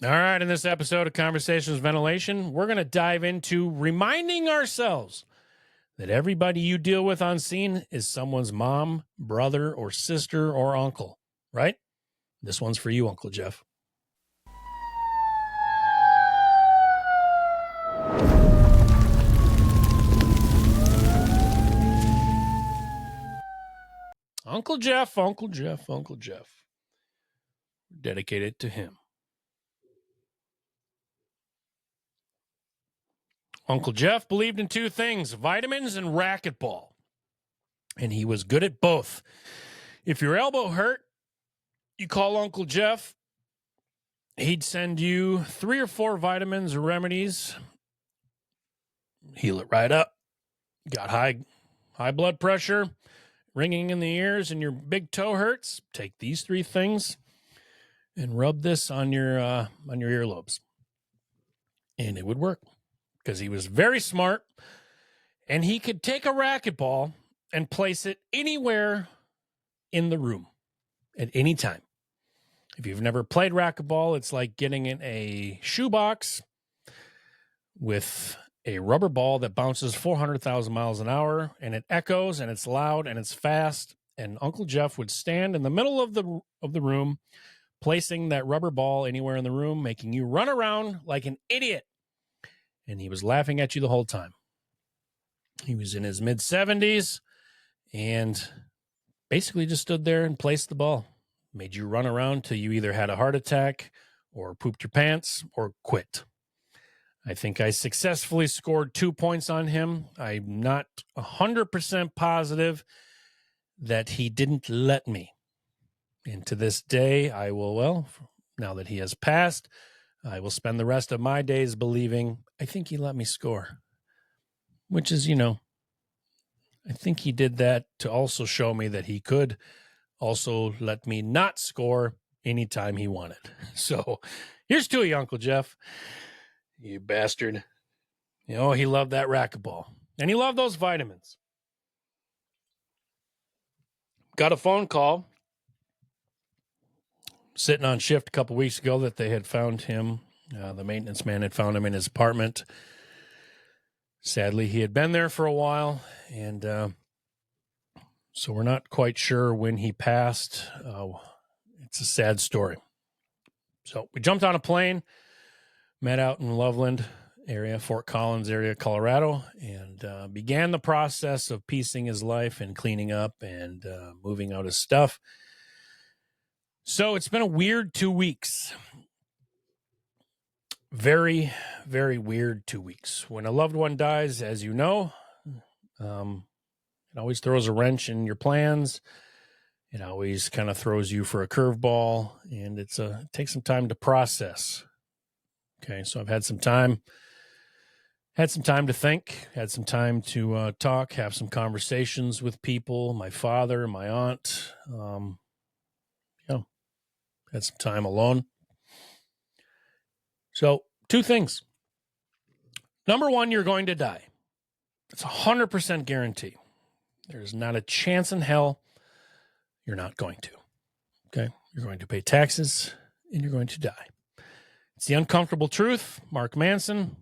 All right, in this episode of Conversations Ventilation, we're going to dive into reminding ourselves that everybody you deal with on scene is someone's mom, brother, or sister, or uncle, right? This one's for you, Uncle Jeff. Uncle Jeff, Uncle Jeff, Uncle Jeff. Dedicated to him. Uncle Jeff believed in two things, vitamins and racquetball. And he was good at both. If your elbow hurt, you call Uncle Jeff. He'd send you 3 or 4 vitamins or remedies. Heal it right up. Got high blood pressure, ringing in the ears, and your big toe hurts. Take these 3 things and rub this on your earlobes. And it would work because he was very smart, and he could take a racquetball and place it anywhere in the room at any time. If you've never played racquetball, it's like getting in a shoebox with a rubber ball that bounces 400,000 miles an hour, and it echoes, and it's loud, and it's fast. And Uncle Jeff would stand in the middle of the room, placing that rubber ball anywhere in the room, making you run around like an idiot. And he was laughing at you the whole time. He was in his mid-70s and basically just stood there and placed the ball. Made you run around till you either had a heart attack or pooped your pants or quit. I think I successfully scored 2 points on him. I'm not 100% positive that he didn't let me. And to this day, I will, well, now that he has passed, I will spend the rest of my days believing, I think he let me score. Which is, I think he did that to also show me that he could also let me not score anytime he wanted. So here's to you, Uncle Jeff. You bastard. He loved that racquetball. And he loved those vitamins. Got a phone call sitting on shift a couple weeks ago that they had found him. The maintenance man had found him in his apartment. Sadly, he had been there for a while, and so we're not quite sure when he passed. It's a sad story. So we jumped on a plane, met out in Loveland area, Fort Collins area, Colorado, and began the process of piecing his life and cleaning up and moving out his stuff. So it's been a weird 2 weeks. Very, very weird 2 weeks. When a loved one dies, as you know, it always throws a wrench in your plans. It always kind of throws you for a curveball, and it takes some time to process. Okay, so I've had some time to think, had some time to talk, have some conversations with people, my father, my aunt, had some time alone. So 2 things. Number 1, you're going to die. It's 100% guarantee. There's not a chance in hell you're not going to. Okay? You're going to pay taxes and you're going to die. It's the uncomfortable truth. Mark Manson.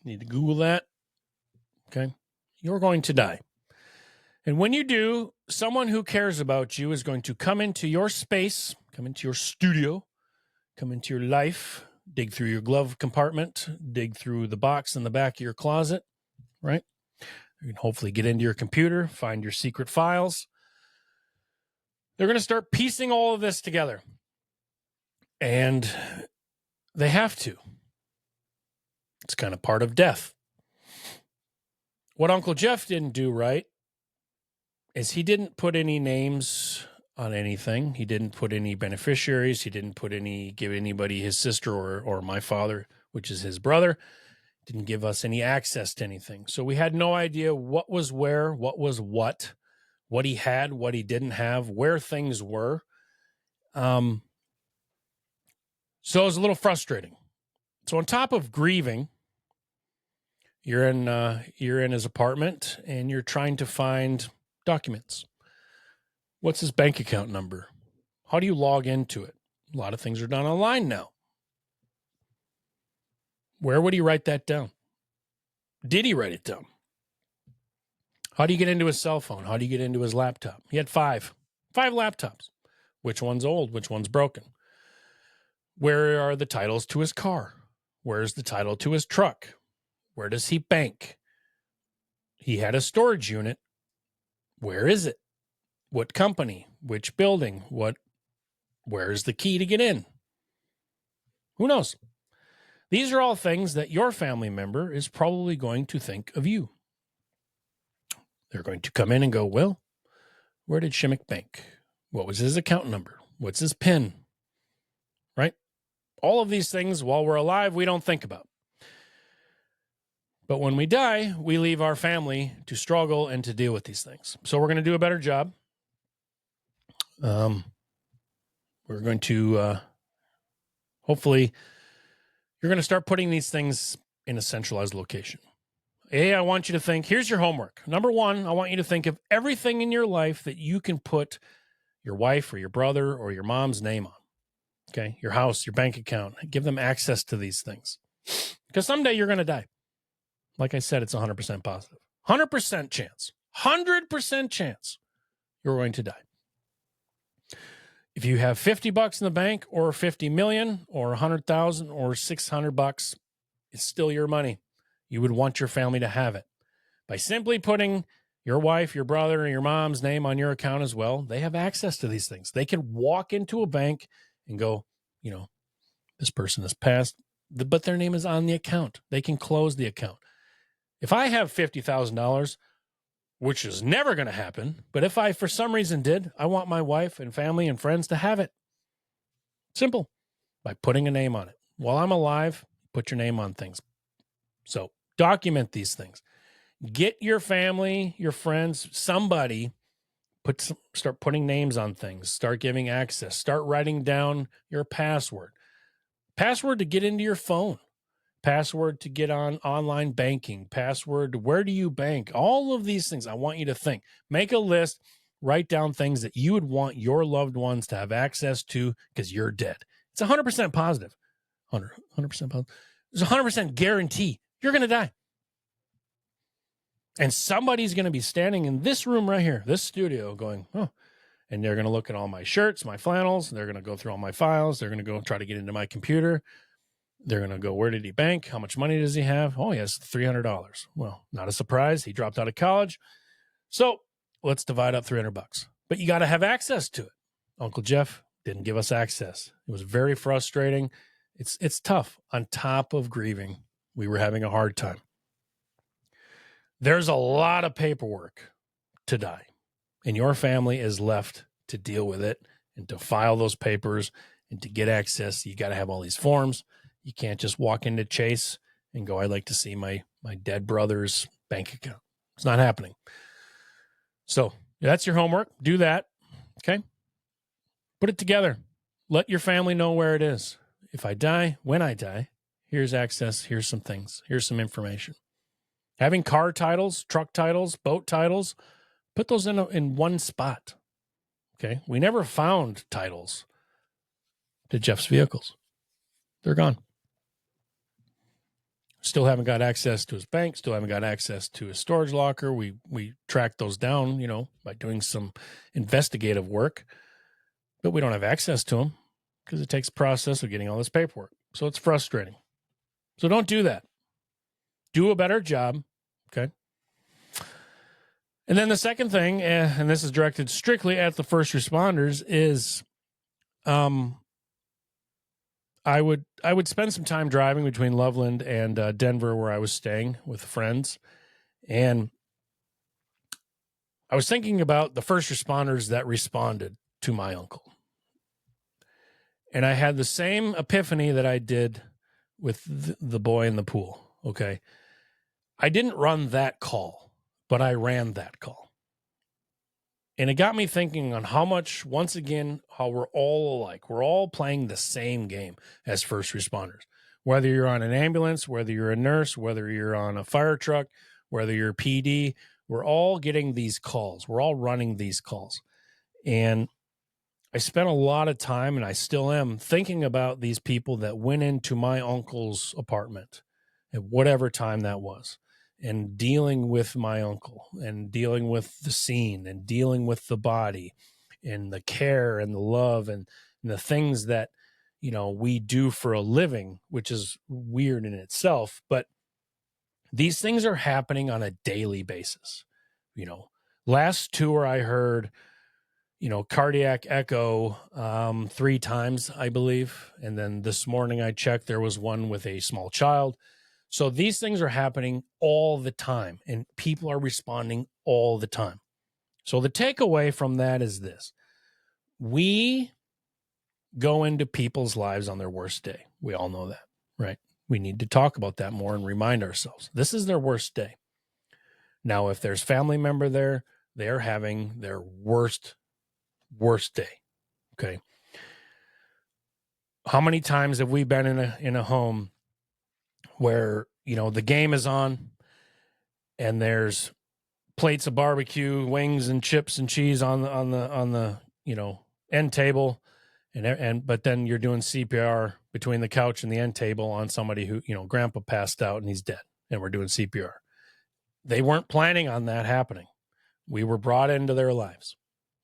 You need to Google that. Okay? You're going to die. And when you do, someone who cares about you is going to come into your space, come into your studio, come into your life, dig through your glove compartment, dig through the box in the back of your closet, right? You can hopefully get into your computer, find your secret files. They're going to start piecing all of this together. And they have to. It's kind of part of death. What Uncle Jeff didn't do right is he didn't put any names on anything. He didn't put any beneficiaries. He didn't give anybody his sister or my father, which is his brother, didn't give us any access to anything. So we had no idea what was where, what was what he had, what he didn't have, where things were. So it was a little frustrating. So on top of grieving, you're in his apartment and you're trying to find documents. What's his bank account number? How do you log into it? A lot of things are done online now. Where would he write that down? Did he write it down? How do you get into his cell phone? How do you get into his laptop? He had five laptops. Which one's old? Which one's broken? Where are the titles to his car? Where's the title to his truck? Where does he bank? He had a storage unit. Where is it? What company? Which building? Where's the key to get in? Who knows? These are all things that your family member is probably going to think of you. They're going to come in and go, well, where did Shimmick bank? What was his account number? What's his PIN? Right? All of these things, while we're alive, we don't think about. But when we die, we leave our family to struggle and to deal with these things. So we're going to do a better job. We're going to, hopefully, you're going to start putting these things in a centralized location. I want you to think, here's your homework. Number one, I want you to think of everything in your life that you can put your wife or your brother or your mom's name on. Okay? Your house, your bank account. Give them access to these things. Because someday you're going to die. Like I said, it's 100% positive. 100% chance. 100% chance you're going to die. If you have $50 in the bank or 50 million or 100,000 or $600, it's still your money. You would want your family to have it. By simply putting your wife, your brother, and your mom's name on your account as well, they have access to these things. They can walk into a bank and go, this person has passed, but their name is on the account. They can close the account. If I have $50,000, which is never going to happen, but if I, for some reason, did, I want my wife and family and friends to have it. Simple. By putting a name on it. While I'm alive, put your name on things. So document these things. Get your family, your friends, somebody, start putting names on things. Start giving access. Start writing down your password. Password to get into your phone. Password to get on online banking. Password to where do you bank? All of these things I want you to think. Make a list. Write down things that you would want your loved ones to have access to because you're dead. It's 100% positive. 100% positive. There's a 100% guarantee you're going to die. And somebody's going to be standing in this room right here, this studio, going, oh, and they're going to look at all my shirts, my flannels. They're going to go through all my files. They're going to go try to get into my computer. They're going to go, where did he bank? How much money does he have? Oh, he has $300. Well, not a surprise. He dropped out of college. So let's divide up $300. But you got to have access to it. Uncle Jeff didn't give us access. It was very frustrating. It's tough. On top of grieving, we were having a hard time. There's a lot of paperwork to die, and your family is left to deal with it and to file those papers and to get access. You got to have all these forms. You can't just walk into Chase and go, I'd like to see my dead brother's bank account. It's not happening. So that's your homework. Do that. Okay. Put it together. Let your family know where it is. If I die, when I die, here's access. Here's some things. Here's some information. Having car titles, truck titles, boat titles, put those in one spot. Okay. We never found titles to Jeff's vehicles. They're gone. Still haven't got access to his bank. Still haven't got access to his storage locker. We tracked those down, by doing some investigative work, but we don't have access to them because it takes a process of getting all this paperwork. So it's frustrating. So don't do that. Do a better job. Okay. And then the second thing, and this is directed strictly at the first responders, is, I would spend some time driving between Loveland and Denver, where I was staying with friends. And I was thinking about the first responders that responded to my uncle. And I had the same epiphany that I did with the boy in the pool. Okay. I didn't run that call, but I ran that call. And it got me thinking on how much, once again, how we're all alike. We're all playing the same game as first responders. Whether you're on an ambulance, whether you're a nurse, whether you're on a fire truck, whether you're PD, we're all getting these calls. We're all running these calls. And I spent a lot of time, and I still am, thinking about these people that went into my uncle's apartment at whatever time that was, and dealing with my uncle and dealing with the scene and dealing with the body and the care and the love and the things that, we do for a living, which is weird in itself. But these things are happening on a daily basis. Last tour I heard, cardiac echo 3 times, I believe. And then this morning I checked, there was one with a small child. So these things are happening all the time, and people are responding all the time. So the takeaway from that is this: we go into people's lives on their worst day. We all know that, right? We need to talk about that more and remind ourselves this is their worst day. Now, if there's family member there, they're having their worst day. Okay. How many times have we been in a home where, the game is on and there's plates of barbecue, wings and chips and cheese on the end table, but then you're doing CPR between the couch and the end table on somebody who, grandpa passed out and he's dead, and we're doing CPR. They weren't planning on that happening. We were brought into their lives,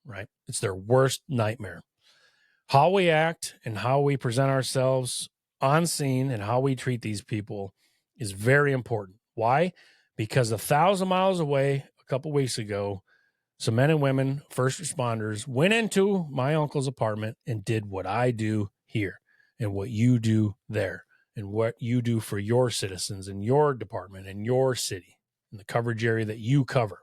right? It's their worst nightmare. How we act and how we present ourselves on scene and how we treat these people is very important. Why? Because 1,000 miles away, a couple weeks ago, some men and women, first responders, went into my uncle's apartment and did what I do here and what you do there and what you do for your citizens in your department and your city and the coverage area that you cover.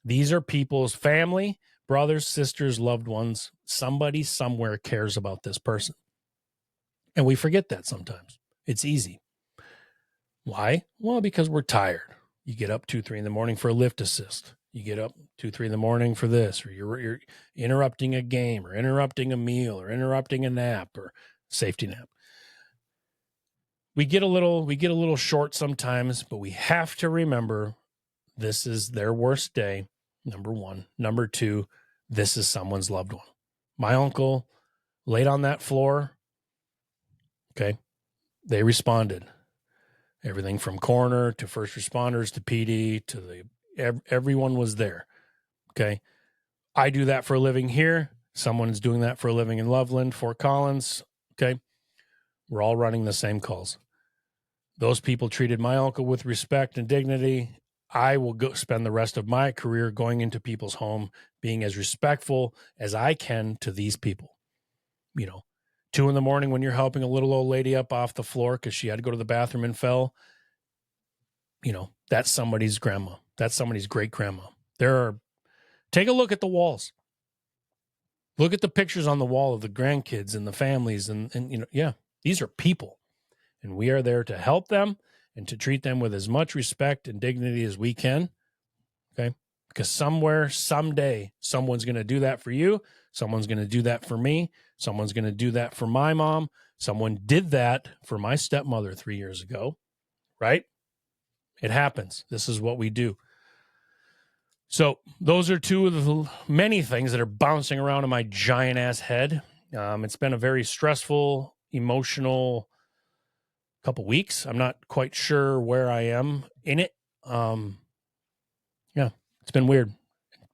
These are people's family, brothers, sisters, loved ones. Somebody somewhere cares about this person. And we forget that sometimes. It's easy. Why? Well, because we're tired. You get up 2, 3 in the morning for a lift assist. You get up 2, 3 in the morning for this, or you're interrupting a game or interrupting a meal or interrupting a nap or safety nap. We get a little short sometimes, but we have to remember this is their worst day, number one. Number two, this is someone's loved one. My uncle laid on that floor. Okay. They responded. Everything from coroner to first responders to PD to everyone was there. Okay. I do that for a living here. Someone's doing that for a living in Loveland, Fort Collins. Okay. We're all running the same calls. Those people treated my uncle with respect and dignity. I will go spend the rest of my career going into people's home, being as respectful as I can to these people. 2 in the morning when you're helping a little old lady up off the floor because she had to go to the bathroom and fell. That's somebody's grandma. That's somebody's great grandma. Take a look at the walls. Look at the pictures on the wall of the grandkids and the families and these are people, and we are there to help them and to treat them with as much respect and dignity as we can. Okay. Because somewhere, someday, someone's going to do that for you. Someone's going to do that for me. Someone's going to do that for my mom. Someone did that for my stepmother 3 years ago, right? It happens. This is what we do. So those are 2 of the many things that are bouncing around in my giant ass head. It's been a very stressful, emotional couple weeks. I'm not quite sure where I am in it. It's been weird.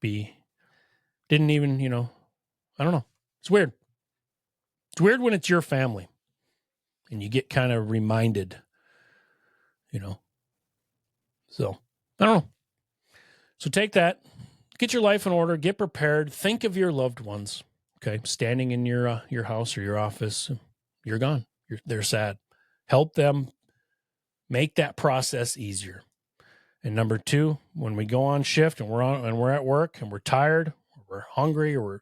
Didn't even, I don't know. It's weird. It's weird when it's your family and you get kind of reminded, So, I don't know. So take that, get your life in order, get prepared, think of your loved ones, okay? Standing in your house or your office, you're gone. They're sad. Help them make that process easier. And number 2, when we go on shift and we're at work and we're tired, or we're hungry, or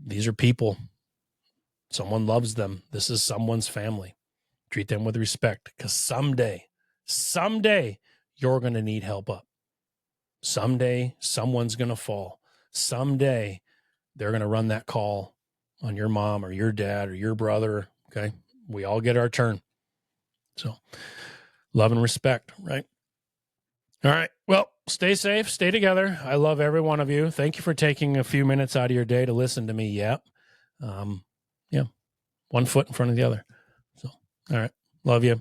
these are people. Someone loves them. This is someone's family. Treat them with respect, because someday you're going to need help up. Someday someone's going to fall. Someday they're going to run that call on your mom or your dad or your brother. Okay. We all get our turn. So love and respect, right? All right. Well, stay safe, stay together. I love every one of you. Thank you for taking a few minutes out of your day to listen to me. Yep. One foot in front of the other. So, all right. Love you.